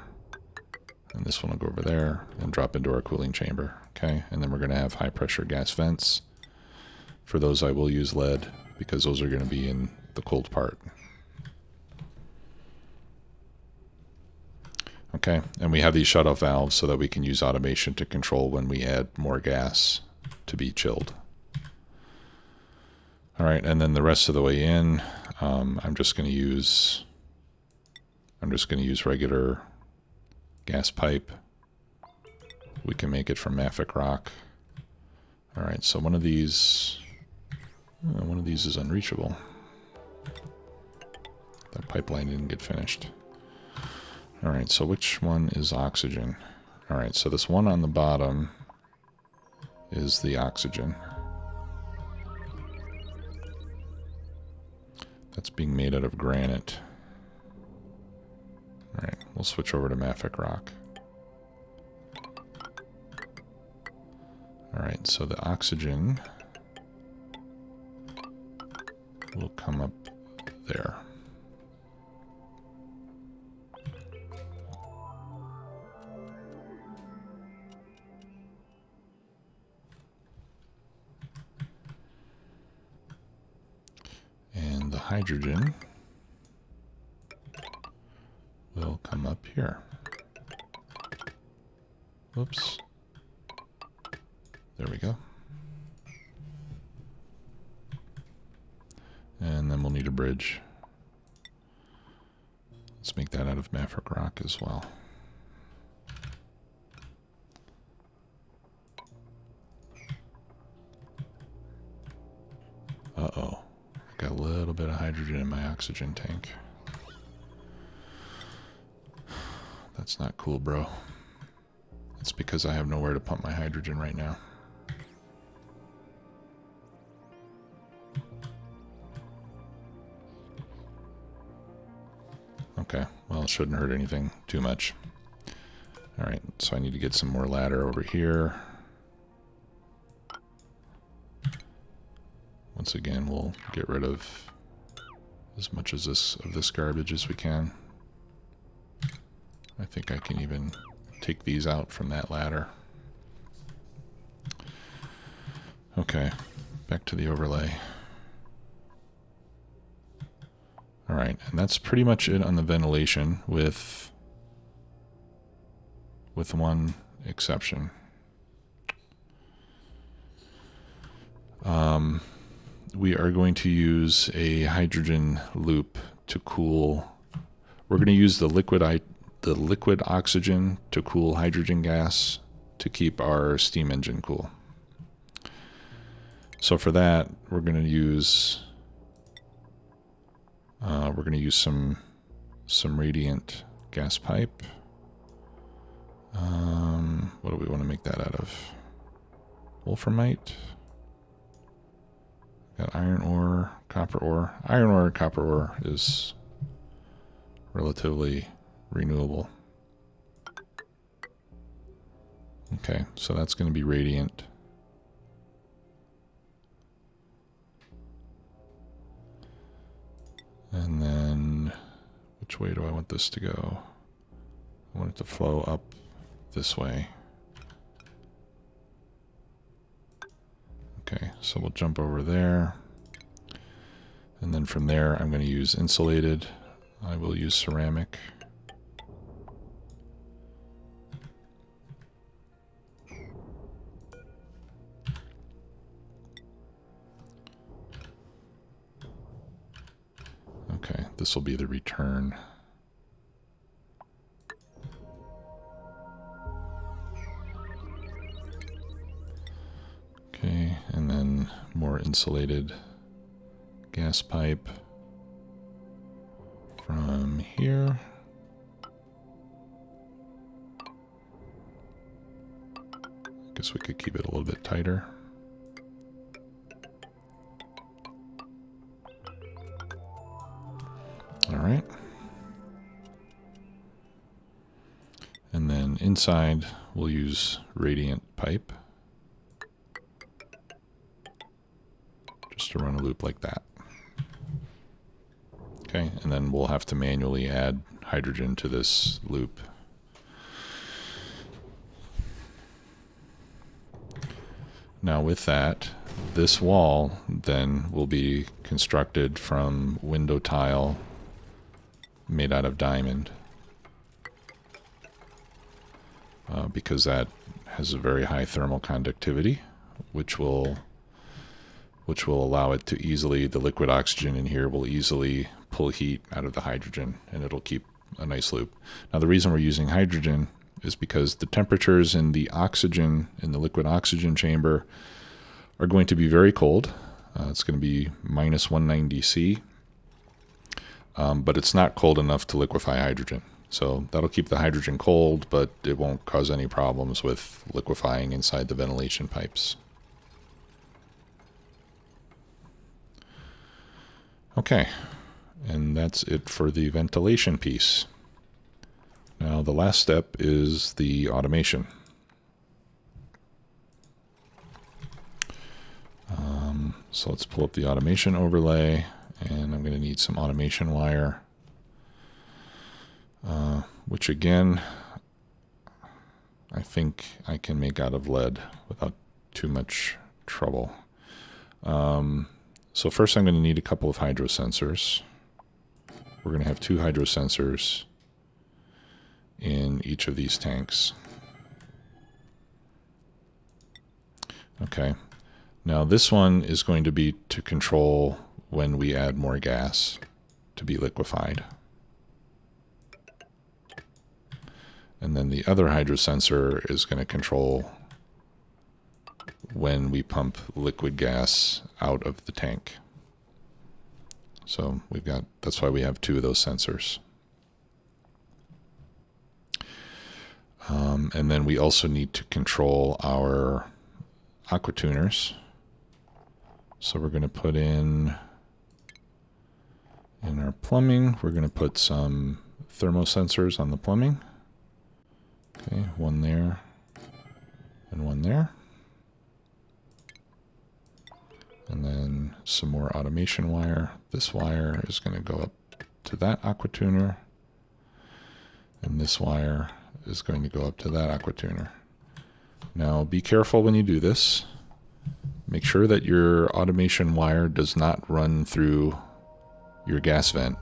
And this one will go over there and drop into our cooling chamber. Okay, and then we're going to have high pressure gas vents. For those I will use lead because those are going to be in the cold part. Okay, and we have these shutoff valves so that we can use automation to control when we add more gas to be chilled. All right, and then the rest of the way in, I'm just going to use regular gas pipe. We can make it from mafic rock. All right, so one of these is unreachable. That pipeline didn't get finished. All right, so which one is oxygen? All right, so this one on the bottom is the oxygen. That's being made out of granite. All right, we'll switch over to mafic rock. All right, so the oxygen will come up there. And the hydrogen will come up here. Whoops. There we go. And then we'll need a bridge. Let's make that out of mafic rock as well. Uh-oh. Got a little bit of hydrogen in my oxygen tank. That's not cool, bro. It's because I have nowhere to pump my hydrogen right now. Okay, well, it shouldn't hurt anything too much. All right, so I need to get some more ladder over here. Once again, we'll get rid of as much of this garbage as we can. I think I can even take these out from that ladder. Okay, back to the overlay. All right, and that's pretty much it on the ventilation with one exception. We are going to use a hydrogen loop to cool. We're going to use the liquid oxygen to cool hydrogen gas to keep our steam engine cool. So for that, we're going to use some radiant gas pipe. What do we want to make that out of? Wolframite. Got iron ore, copper ore. Iron ore and copper ore is relatively renewable. Okay, so that's going to be radiant. And then, which way do I want this to go? I want it to flow up this way. Okay, so we'll jump over there. And then from there, I'm going to use insulated. I will use ceramic. Okay, this will be the return. Okay, and then more insulated gas pipe from here. I guess we could keep it a little bit tighter. All right. And then inside we'll use radiant pipe. just to run a loop like that. Okay, and then we'll have to manually add hydrogen to this loop. Now with that, this wall then will be constructed from window tile made out of diamond, because that has a very high thermal conductivity, which will allow it to easily, the liquid oxygen in here will easily pull heat out of the hydrogen, and it'll keep a nice loop. Now the reason we're using hydrogen is because the temperatures in the oxygen, in the liquid oxygen chamber, are going to be very cold. It's going to be minus 190 C, but it's not cold enough to liquefy hydrogen. So that'll keep the hydrogen cold, but it won't cause any problems with liquefying inside the ventilation pipes. Okay, and that's it for the ventilation piece. Now the last step is the automation. So let's pull up the automation overlay, and I'm going to need some automation wire, which again, I think I can make out of lead without too much trouble. So first I'm going to need a couple of hydro sensors. We're going to have 2 hydro sensors in each of these tanks. Okay. Now this one is going to be to control when we add more gas to be liquefied. And then the other hydro sensor is going to control when we pump liquid gas out of the tank. So that's why we have 2 of those sensors. And then we also need to control our aquatuners. So we're going to put in our plumbing, we're going to put some thermosensors on the plumbing. Okay, 1 there and 1 there. And then some more automation wire. This wire is going to go up to that aquatuner, and this wire is going to go up to that aquatuner. Now be careful when you do this. Make sure that your automation wire does not run through your gas vent.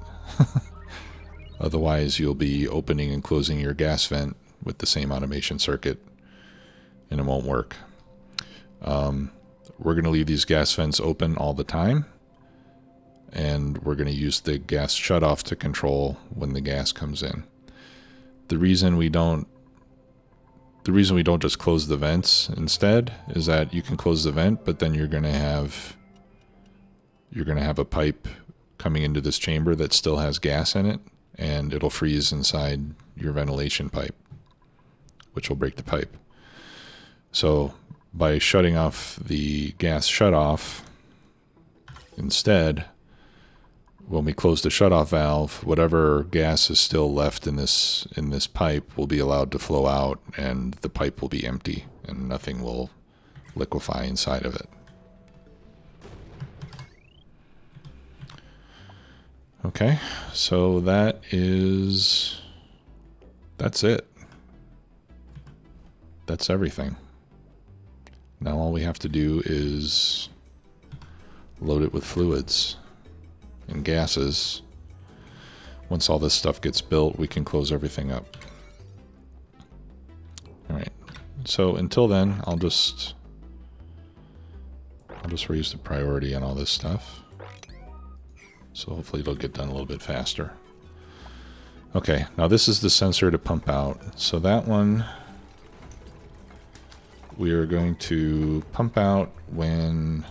Otherwise you'll be opening and closing your gas vent with the same automation circuit, and it won't work. We're going to leave these gas vents open all the time, and we're going to use the gas shutoff to control when the gas comes in. The reason we don't just close the vents instead is that you can close the vent, but then you're going to have a pipe coming into this chamber that still has gas in it, and it'll freeze inside your ventilation pipe, which will break the pipe. So by shutting off the gas shutoff instead, when we close the shutoff valve, whatever gas is still left in this pipe will be allowed to flow out, and the pipe will be empty and nothing will liquefy inside of it. Okay, so that's it. That's everything. Now all we have to do is load it with fluids and gases. Once all this stuff gets built, we can close everything up. All right. So until then, I'll just raise the priority on all this stuff. So hopefully it'll get done a little bit faster. Okay, now this is the sensor to pump out. So that one we are going to pump out when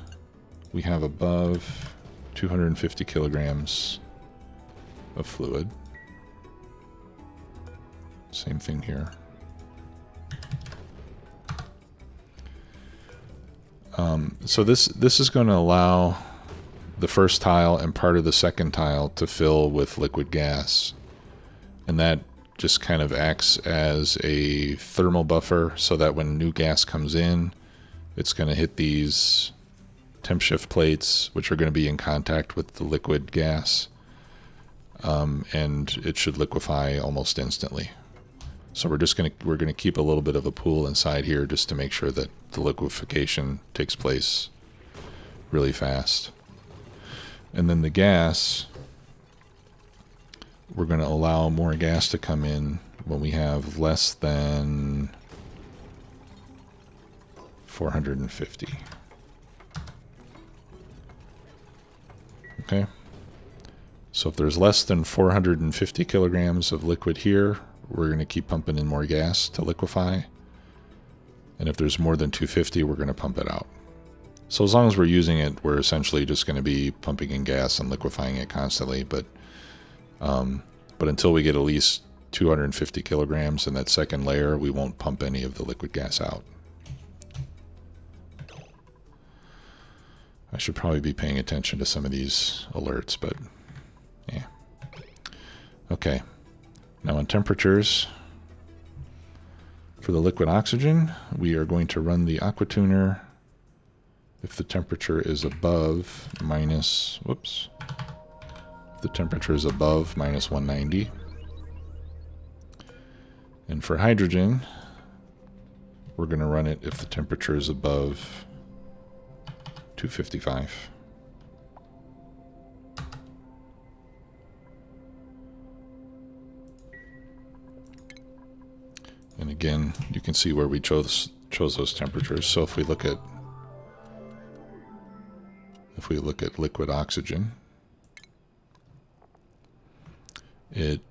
we have above 250 kilograms of fluid. Same thing here. So this is going to allow the first tile and part of the second tile to fill with liquid gas, and that just kind of acts as a thermal buffer so that when new gas comes in, it's going to hit these temp shift plates, which are going to be in contact with the liquid gas, and it should liquefy almost instantly. So we're going to keep a little bit of a pool inside here just to make sure that the liquefaction takes place really fast. And then the gas, we're going to allow more gas to come in when we have less than 450. Okay. So if there's less than 450 kilograms of liquid here, we're going to keep pumping in more gas to liquefy. And if there's more than 250, we're going to pump it out. So as long as we're using it, we're essentially just going to be pumping in gas and liquefying it constantly. But until we get at least 250 kilograms in that second layer, we won't pump any of the liquid gas out. I should probably be paying attention to some of these alerts, but yeah. Okay. Now on temperatures, for the liquid oxygen, we are going to run the aquatuner if the temperature is above minus, whoops, if the temperature is above minus 190. And for hydrogen, we're going to run it if the temperature is above 255. And again, you can see where we chose those temperatures. So if we look at liquid oxygen, it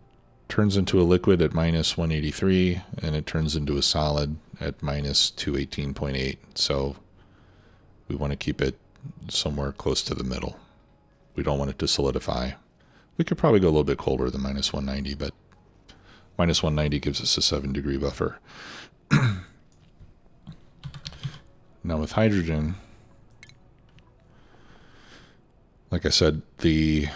turns into a liquid at minus 183, and it turns into a solid at minus 218.8. So we want to keep it somewhere close to the middle. We don't want it to solidify. We could probably go a little bit colder than minus 190, but minus 190 gives us a 7-degree buffer. Now with hydrogen, like I said, the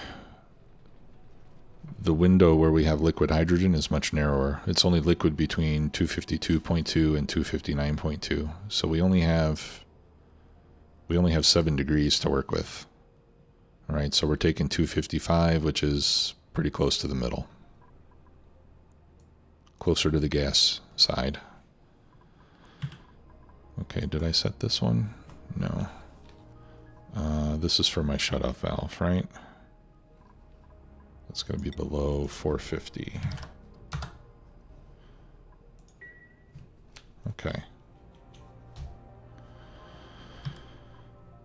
window where we have liquid hydrogen is much narrower. It's only liquid between 252.2 and 259.2. So we only have 7 degrees to work with. All right, so we're taking 255, which is pretty close to the middle. Closer to the gas side. Okay, did I set this one? No. This is for my shutoff valve, right? It's going to be below 450. Okay.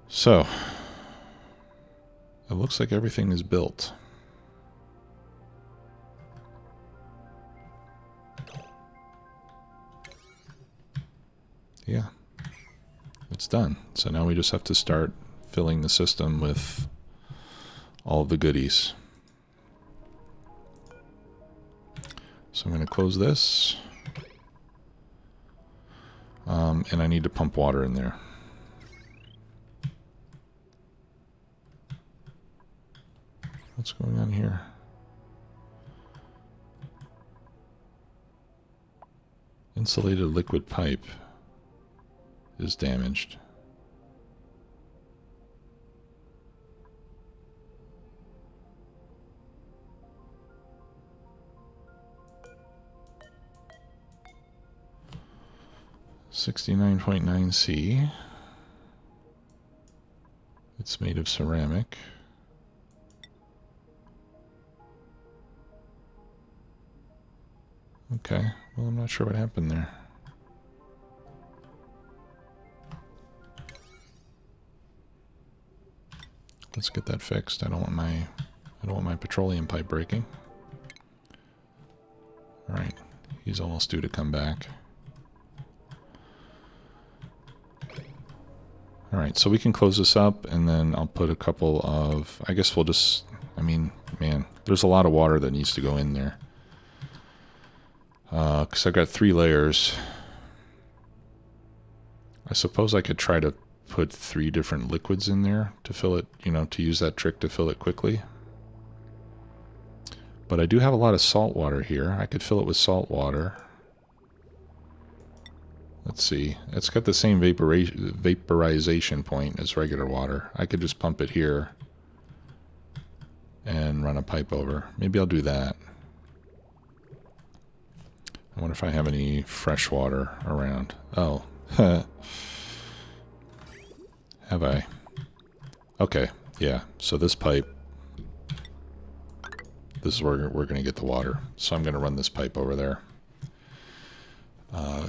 So, it looks like everything is built. Yeah, it's done. So now we just have to start filling the system with all of the goodies. So I'm going to close this. And I need to pump water in there. What's going on here? Insulated liquid pipe is damaged. (69.9C). It's made of ceramic. Okay, well, I'm not sure what happened there. Let's get that fixed. I don't want my petroleum pipe breaking. All right, he's almost due to come back. All right, so we can close this up, and then I'll put a couple of, I guess we'll just, I mean, man, there's a lot of water that needs to go in there. Because I've got 3 layers. I suppose I could try to put 3 different liquids in there to fill it, you know, to use that trick to fill it quickly. But I do have a lot of salt water here. I could fill it with salt water. Let's see. It's got the same vaporization point as regular water. I could just pump it here and run a pipe over. Maybe I'll do that. I wonder if I have any fresh water around. Oh. Have I? Okay. Yeah. So this pipe, this is where we're going to get the water. So I'm going to run this pipe over there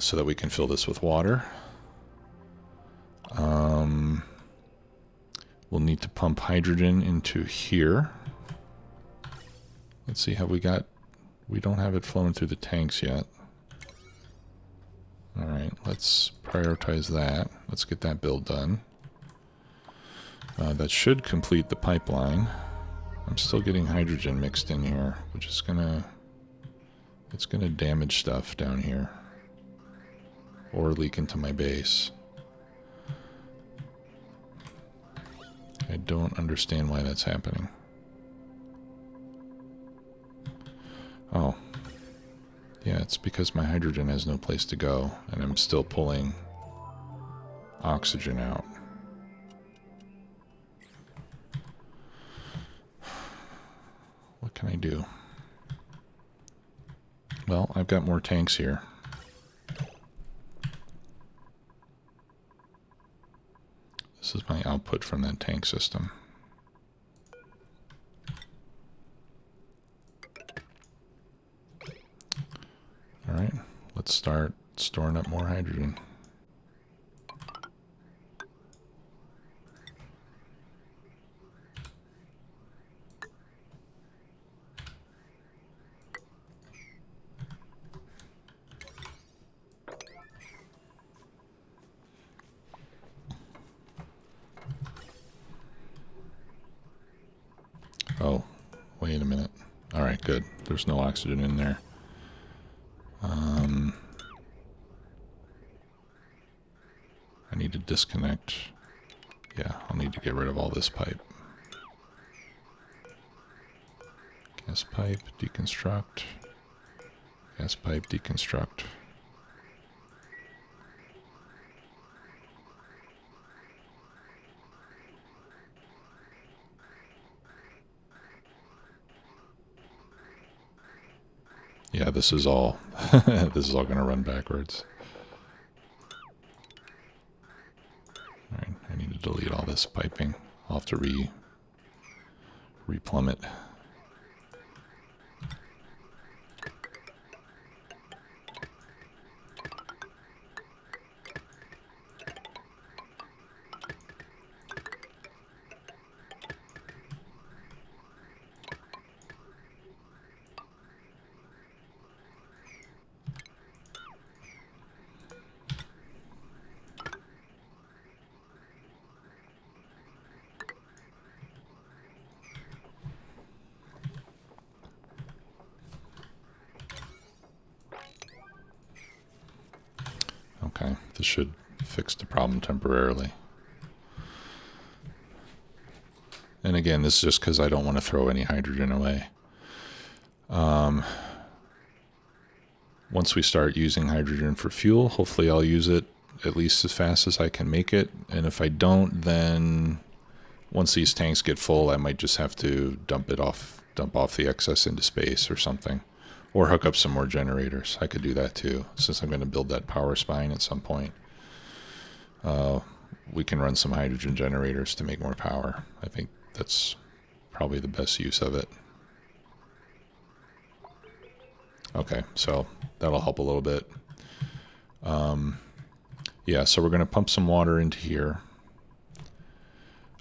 so that we can fill this with water. We'll need to pump hydrogen into here. Let's see, we don't have it flowing through the tanks yet. All right, let's prioritize that. Let's get that build done. That should complete the pipeline. I'm still getting hydrogen mixed in here, which is it's gonna damage stuff down here or leak into my base. I don't understand why that's happening. Oh. Yeah, it's because my hydrogen has no place to go, and I'm still pulling oxygen out. What can I do? Well, I've got more tanks here. This is my output from that tank system. All right, let's start storing up more hydrogen. Oh, wait a minute. All right, good. There's no oxygen in there. I need to disconnect. Yeah, I'll need to get rid of all this pipe. Gas pipe, deconstruct. Gas pipe, deconstruct. Yeah, this is all this is all going to run backwards. All right, I need to delete all this piping. I'll have to replumb it. Okay, this should fix the problem temporarily. And again, this is just because I don't want to throw any hydrogen away. Once we start using hydrogen for fuel, hopefully I'll use it at least as fast as I can make it. And if I don't, then once these tanks get full, I might just have to dump off the excess into space or something. Or hook up some more generators. I could do that too, since I'm going to build that power spine at some point. We can run some hydrogen generators to make more power. I think that's probably the best use of it. Okay, so that'll help a little bit. Yeah, so we're going to pump some water into here.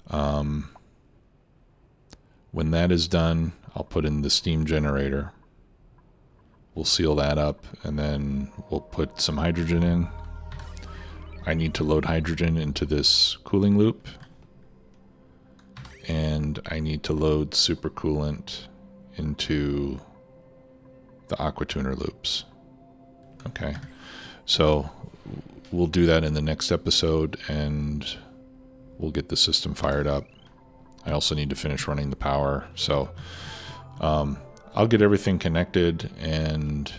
When that is done, I'll put in the steam generator. We'll seal that up, and then we'll put some hydrogen in. I need to load hydrogen into this cooling loop. And I need to load supercoolant into the aquatuner loops. Okay, so we'll do that in the next episode, and we'll get the system fired up. I also need to finish running the power, so I'll get everything connected, and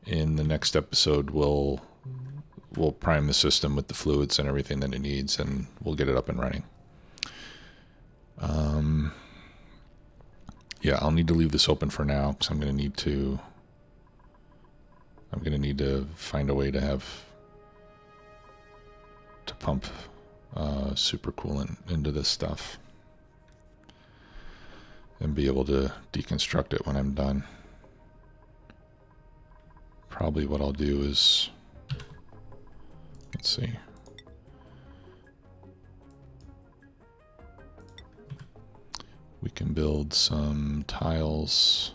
in the next episode we'll we'll prime the system with the fluids and everything that it needs, and we'll get it up and running. Yeah, I'll need to leave this open for now because I'm going to need to find a way to pump supercoolant into this stuff and be able to deconstruct it when I'm done. Probably what I'll do is, let's see. We can build some tiles.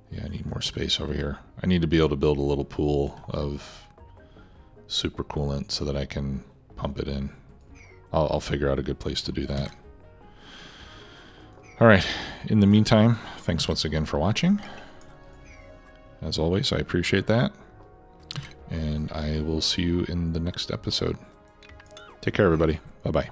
Yeah, I need more space over here. I need to be able to build a little pool of supercoolant so that I can pump it in. I'll figure out a good place to do that. All right. In the meantime, thanks once again for watching. As always, I appreciate that. And I will see you in the next episode. Take care, everybody. Bye-bye.